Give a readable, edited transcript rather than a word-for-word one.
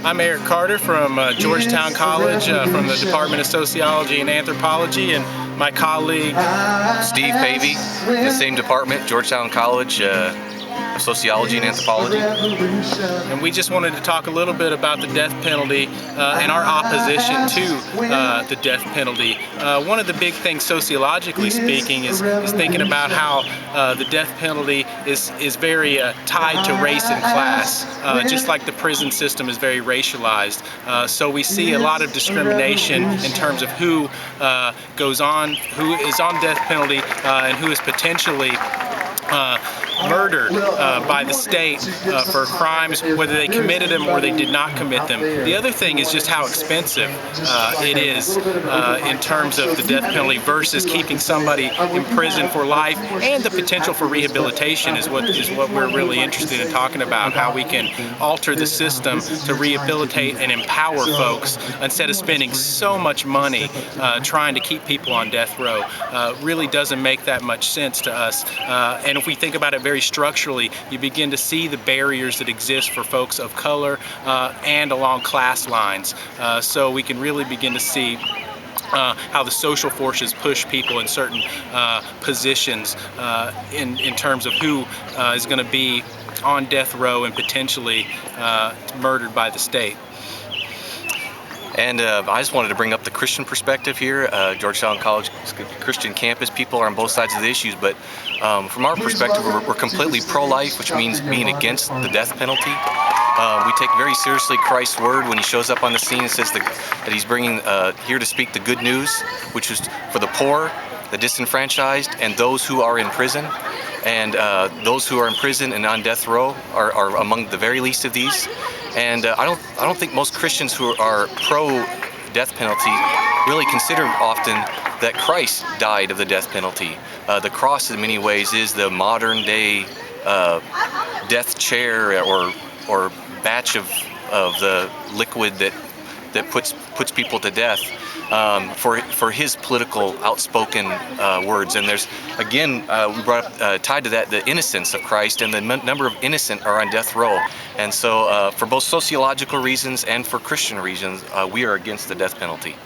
I'm Eric Carter from Georgetown College, from the Department of Sociology and Anthropology, and my colleague Steve Pavey, the same department, Georgetown College, of Sociology and Anthropology. And we just wanted to talk a little bit about the death penalty and our opposition to the death penalty. One of the big things sociologically speaking is thinking about how the death penalty is very tied to race and class, just like the prison system is very racialized. So we see a lot of discrimination in terms of who is on death penalty and who is potentially murdered by the state for crimes, whether they committed them or they did not commit them. The other thing is just how expensive it is in terms of the death penalty versus keeping somebody in prison for life, and the potential for rehabilitation is what we're really interested in talking about, how we can alter the system to rehabilitate and empower folks instead of spending so much money trying to keep people on death row. Really doesn't make that much sense to us. And if we think about it very structurally, you begin to see the barriers that exist for folks of color and along class lines. So we can really begin to see how the social forces push people in certain positions in terms of who is going to be on death row and potentially murdered by the state. And I just wanted to bring up the Christian perspective here. Georgetown College, Christian campus, people are on both sides of the issues, but from our perspective, we're completely pro-life, which means being against the death penalty. We take very seriously Christ's word when he shows up on the scene and says that he's bringing here to speak the good news, which is for the poor, the disenfranchised, and those who are in prison. And those who are in prison and on death row are among the very least of these. And I don't think most Christians who are pro-death penalty really consider often that Christ died of the death penalty. The cross, in many ways, is the modern day death chair or batch of the liquid that puts people to death for his political outspoken words. And there's, again, we brought up tied to that the innocence of Christ, and the number of innocent are on death row. And so for both sociological reasons and for Christian reasons, we are against the death penalty.